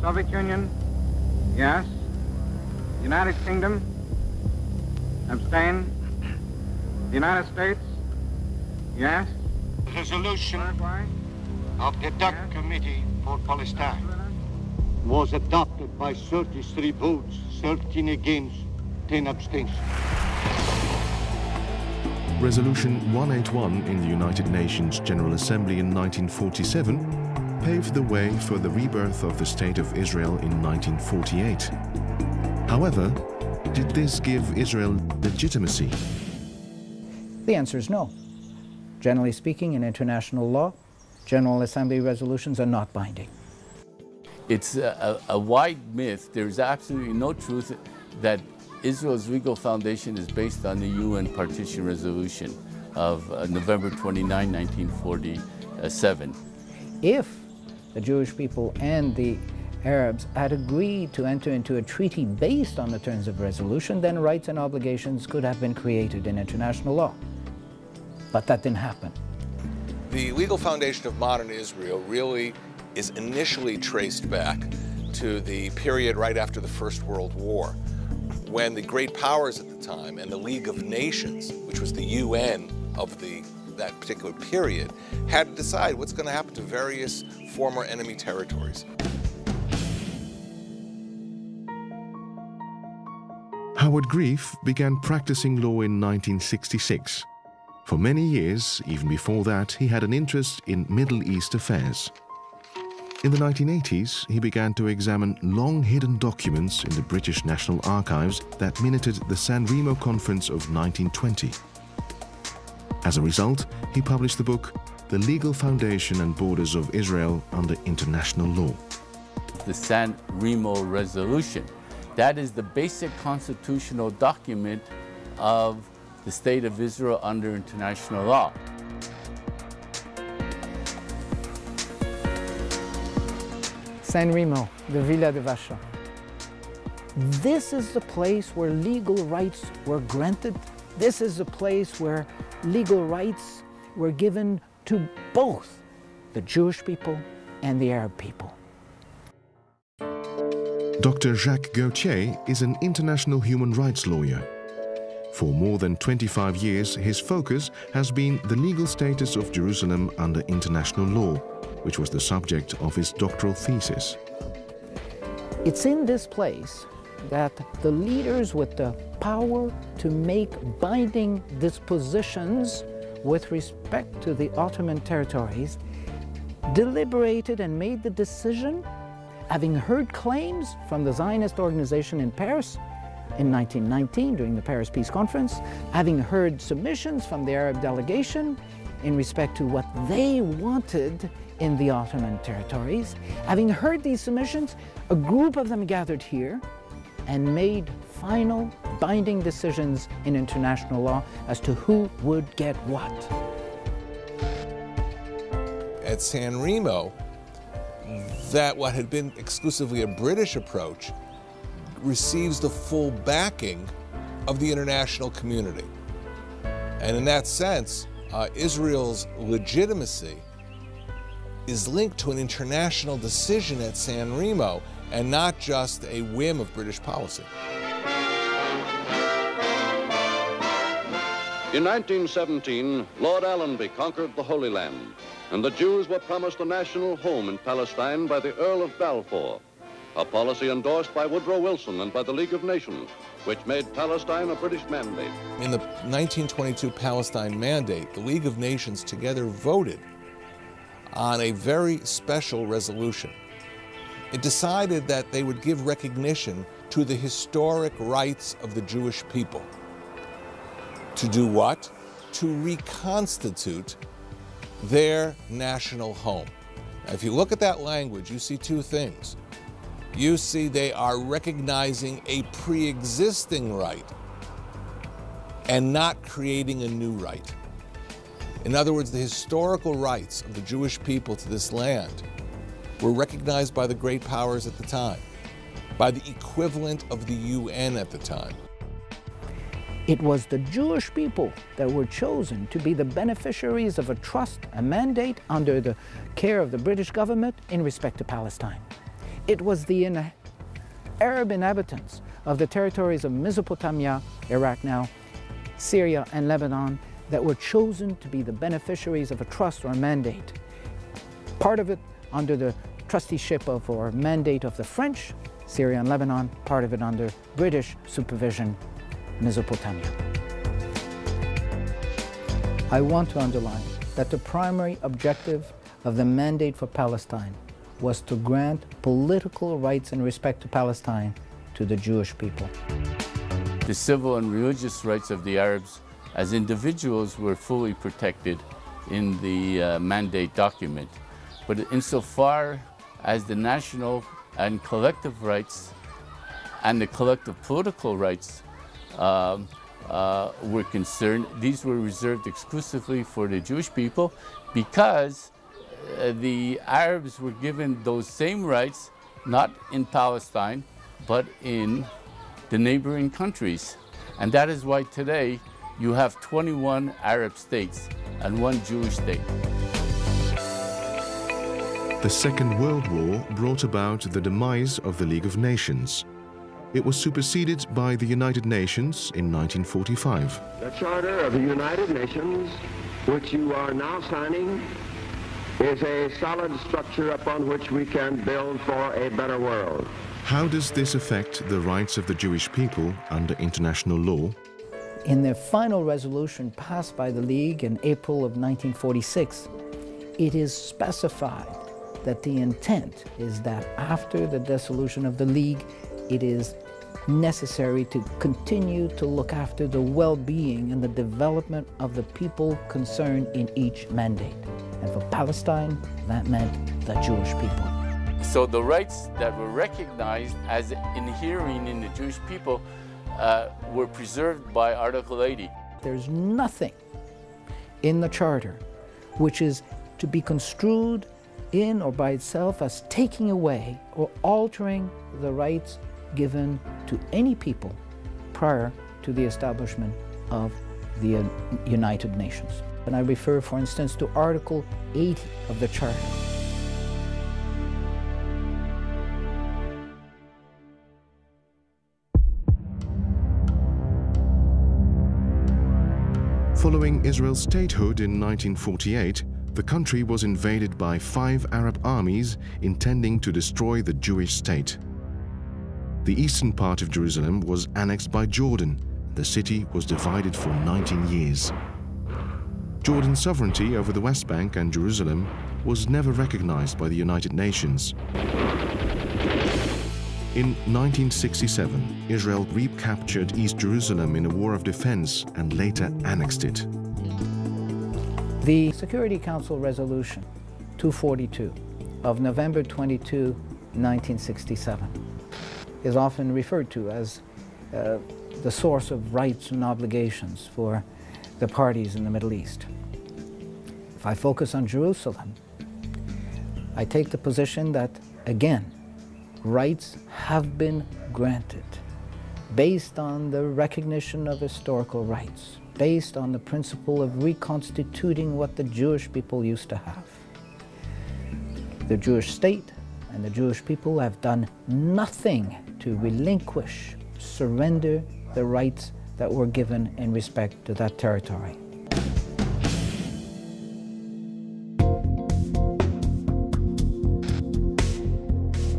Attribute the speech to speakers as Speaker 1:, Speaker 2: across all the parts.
Speaker 1: Soviet Union? Yes. United Kingdom? Abstain. The United States? Yes.
Speaker 2: Resolution
Speaker 1: Paraguay?
Speaker 2: of the DUC Committee for Palestine was adopted by 33 votes, 13 against, 10 abstentions.
Speaker 3: Resolution 181 in the United Nations General Assembly in 1947 paved the way for the rebirth of the State of Israel in 1948. However, did this give Israel legitimacy?
Speaker 4: The answer is no. Generally speaking, in international law, General Assembly resolutions are not binding.
Speaker 5: It's a wide myth. There's absolutely no truth that Israel's legal foundation is based on the UN Partition Resolution of November 29, 1947.
Speaker 4: If the Jewish people and the Arabs had agreed to enter into a treaty based on the terms of resolution, then rights and obligations could have been created in international law. But that didn't happen.
Speaker 6: The legal foundation of modern Israel really is initially traced back to the period right after the First World War, when the great powers at the time and the League of Nations, which was the UN of that particular period, had to decide what's going to happen to various former enemy territories.
Speaker 3: Howard Grief began practicing law in 1966. For many years, even before that, he had an interest in Middle East affairs. In the 1980s, he began to examine long-hidden documents in the British National Archives that minuted the San Remo Conference of 1920. As a result, he published the book, The Legal Foundation and Borders of Israel Under International Law.
Speaker 5: The San Remo Resolution, that is the basic constitutional document of the State of Israel under international law.
Speaker 4: San Remo, the Villa de Vacha. This is the place where legal rights were granted. This is the place where legal rights were given to both the Jewish people and the Arab people.
Speaker 3: Dr. Jacques Gauthier is an international human rights lawyer. For more than 25 years, his focus has been the legal status of Jerusalem under international law, which was the subject of his doctoral thesis.
Speaker 4: It's in this place that the leaders with the power to make binding dispositions with respect to the Ottoman territories deliberated and made the decision, having heard claims from the Zionist organization in Paris in 1919 during the Paris Peace Conference, having heard submissions from the Arab delegation in respect to what they wanted in the Ottoman territories. Having heard these submissions, a group of them gathered here and made final binding decisions in international law as to who would get what.
Speaker 6: At San Remo, that what had been exclusively a British approach receives the full backing of the international community. And in that sense, Israel's legitimacy is linked to an international decision at San Remo and not just a whim of British policy.
Speaker 7: In 1917, Lord Allenby conquered the Holy Land, and the Jews were promised a national home in Palestine by the Earl of Balfour, a policy endorsed by Woodrow Wilson and by the League of Nations, which made Palestine a British mandate.
Speaker 6: In the 1922 Palestine Mandate, the League of Nations together voted on a very special resolution. It decided that they would give recognition to the historic rights of the Jewish people. To do what? To reconstitute their national home. Now, if you look at that language, you see two things. You see they are recognizing a pre-existing right and not creating a new right. In other words, the historical rights of the Jewish people to this land were recognized by the great powers at the time, by the equivalent of the UN at the time.
Speaker 4: It was the Jewish people that were chosen to be the beneficiaries of a trust, a mandate under the care of the British government in respect to Palestine. It was the Arab inhabitants of the territories of Mesopotamia, Iraq now, Syria and Lebanon that were chosen to be the beneficiaries of a trust or a mandate. Part of it under the trusteeship of or mandate of the French, Syria and Lebanon, part of it under British supervision, Mesopotamia. I want to underline that the primary objective of the mandate for Palestine was to grant political rights in respect to Palestine to the Jewish people.
Speaker 5: The civil and religious rights of the Arabs as individuals were fully protected in the mandate document. But insofar as the national and collective rights and the collective political rights were concerned, these were reserved exclusively for the Jewish people because the Arabs were given those same rights, not in Palestine, but in the neighboring countries. And that is why today you have 21 Arab states and 1 Jewish state.
Speaker 3: The Second World War brought about the demise of the League of Nations. It was superseded by the United Nations in 1945.
Speaker 8: The Charter of the United Nations, which you are now signing, is a solid structure upon which we can build for a better world.
Speaker 3: How does this affect the rights of the Jewish people under international law?
Speaker 4: In the final resolution passed by the League in April of 1946, it is specified that the intent is that after the dissolution of the League, it is necessary to continue to look after the well-being and the development of the people concerned in each mandate. And for Palestine, that meant the Jewish people.
Speaker 5: So the rights that were recognized as inhering in the Jewish people were preserved by Article 80.
Speaker 4: There's nothing in the Charter which is to be construed in or by itself as taking away or altering the rights given to any people prior to the establishment of the United Nations. And I refer, for instance, to Article 80 of the Charter.
Speaker 3: Following Israel's statehood in 1948, the country was invaded by 5 Arab armies intending to destroy the Jewish state. The eastern part of Jerusalem was annexed by Jordan. The city was divided for 19 years. Jordan's sovereignty over the West Bank and Jerusalem was never recognized by the United Nations. In 1967, Israel recaptured East Jerusalem in a war of defense and later annexed it.
Speaker 4: The Security Council Resolution 242 of November 22, 1967 is often referred to as the source of rights and obligations for the parties in the Middle East. If I focus on Jerusalem, I take the position that, again, rights have been granted based on the recognition of historical rights, based on the principle of reconstituting what the Jewish people used to have. The Jewish state and the Jewish people have done nothing to relinquish, surrender the rights that were given in respect to that territory.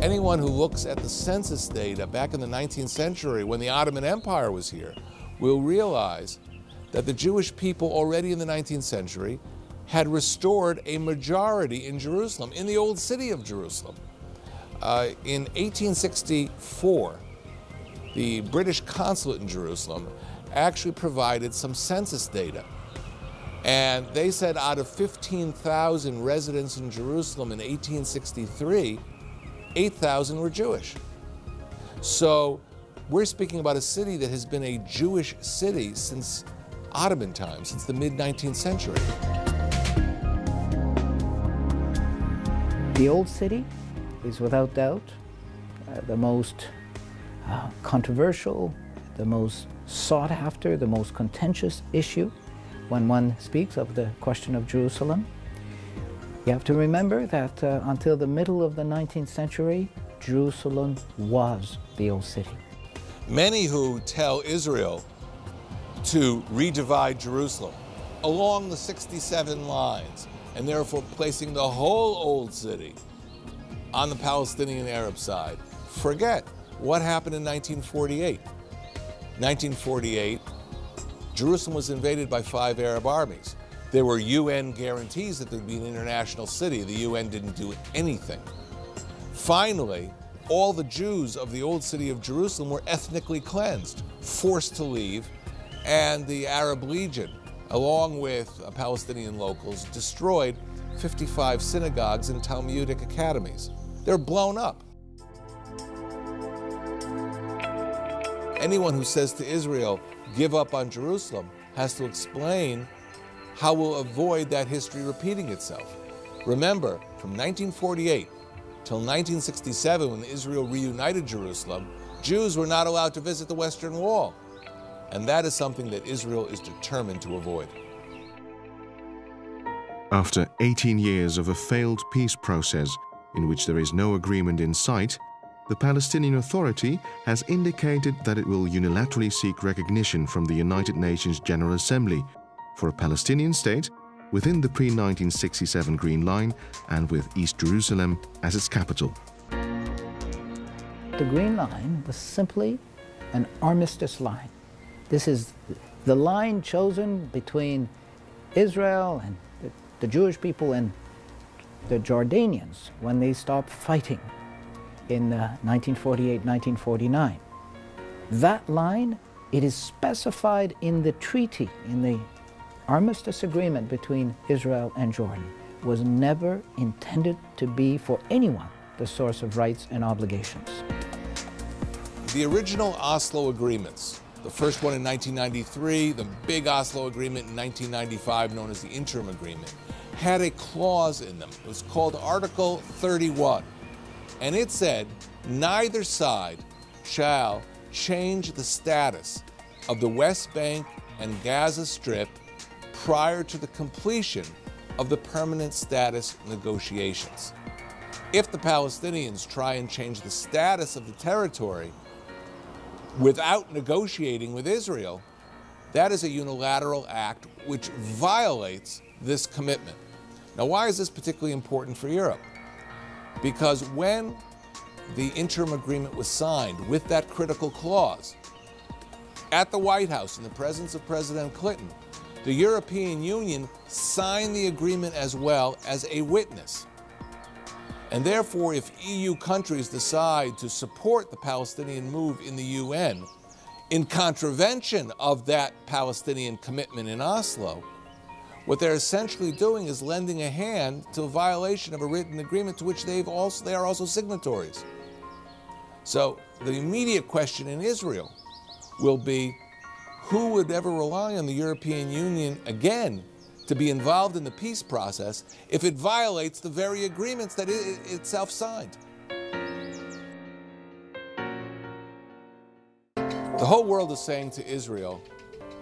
Speaker 6: Anyone who looks at the census data back in the 19th century when the Ottoman Empire was here will realize that the Jewish people already in the 19th century had restored a majority in Jerusalem, in the old city of Jerusalem. In 1864, the British consulate in Jerusalem actually provided some census data. And they said out of 15,000 residents in Jerusalem in 1863, 8,000 were Jewish. So we're speaking about a city that has been a Jewish city since Ottoman times, since the mid-19th century.
Speaker 4: The old city is without doubt the most controversial, the most sought after, the most contentious issue when one speaks of the question of Jerusalem. You have to remember that until the middle of the 19th century, Jerusalem was the old city.
Speaker 6: Many who tell Israel to redivide Jerusalem along the 67 lines, and therefore placing the whole old city on the Palestinian Arab side, forget what happened in 1948. 1948, Jerusalem was invaded by 5 Arab armies. There were UN guarantees that there'd be an international city. The UN didn't do anything. Finally, all the Jews of the old city of Jerusalem were ethnically cleansed, forced to leave, and the Arab Legion, along with Palestinian locals, destroyed 55 synagogues and Talmudic academies. They're blown up. Anyone who says to Israel, give up on Jerusalem, has to explain how we'll avoid that history repeating itself. Remember, from 1948 till 1967, when Israel reunited Jerusalem, Jews were not allowed to visit the Western Wall. And that is something that Israel is determined to avoid.
Speaker 3: After 18 years of a failed peace process in which there is no agreement in sight, the Palestinian Authority has indicated that it will unilaterally seek recognition from the United Nations General Assembly for a Palestinian state within the pre-1967 Green Line and with East Jerusalem as its capital.
Speaker 4: The Green Line was simply an armistice line. This is the line chosen between Israel and the Jewish people and the Jordanians when they stopped fighting in 1948-1949. That line, it is specified in the treaty, in the armistice agreement between Israel and Jordan, was never intended to be for anyone the source of rights and obligations.
Speaker 6: The original Oslo agreements, the first one in 1993, the big Oslo agreement in 1995, known as the Interim Agreement, had a clause in them. It was called Article 31. And it said, neither side shall change the status of the West Bank and Gaza Strip prior to the completion of the permanent status negotiations. If the Palestinians try and change the status of the territory without negotiating with Israel, that is a unilateral act which violates this commitment. Now, why is this particularly important for Europe? Because when the interim agreement was signed with that critical clause, at the White House in the presence of President Clinton, the European Union signed the agreement as well as a witness. And therefore, if EU countries decide to support the Palestinian move in the UN in contravention of that Palestinian commitment in Oslo, what they're essentially doing is lending a hand to a violation of a written agreement to which they are also signatories. So the immediate question in Israel will be, who would ever rely on the European Union again to be involved in the peace process if it violates the very agreements that it itself signed? The whole world is saying to Israel,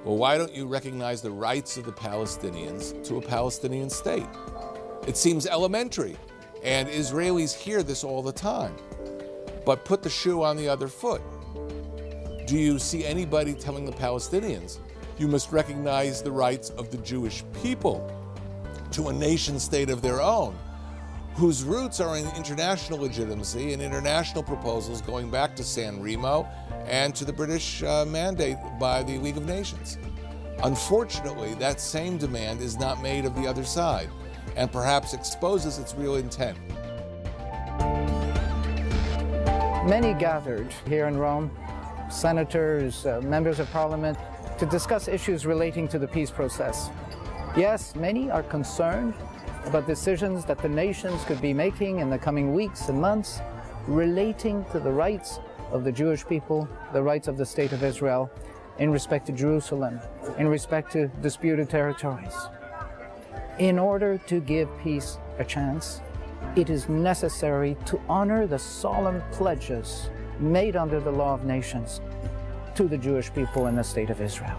Speaker 6: well, why don't you recognize the rights of the Palestinians to a Palestinian state? It seems elementary, and Israelis hear this all the time. But put the shoe on the other foot. Do you see anybody telling the Palestinians, you must recognize the rights of the Jewish people to a nation state of their own, whose roots are in international legitimacy and international proposals going back to San Remo and to the British mandate by the League of Nations? Unfortunately, that same demand is not made of the other side, and perhaps exposes its real intent.
Speaker 4: Many gathered here in Rome, senators, members of parliament, to discuss issues relating to the peace process. Yes, many are concerned about decisions that the nations could be making in the coming weeks and months relating to the rights of the Jewish people, the rights of the State of Israel, in respect to Jerusalem, in respect to disputed territories. In order to give peace a chance, it is necessary to honor the solemn pledges made under the law of nations to the Jewish people and the State of Israel.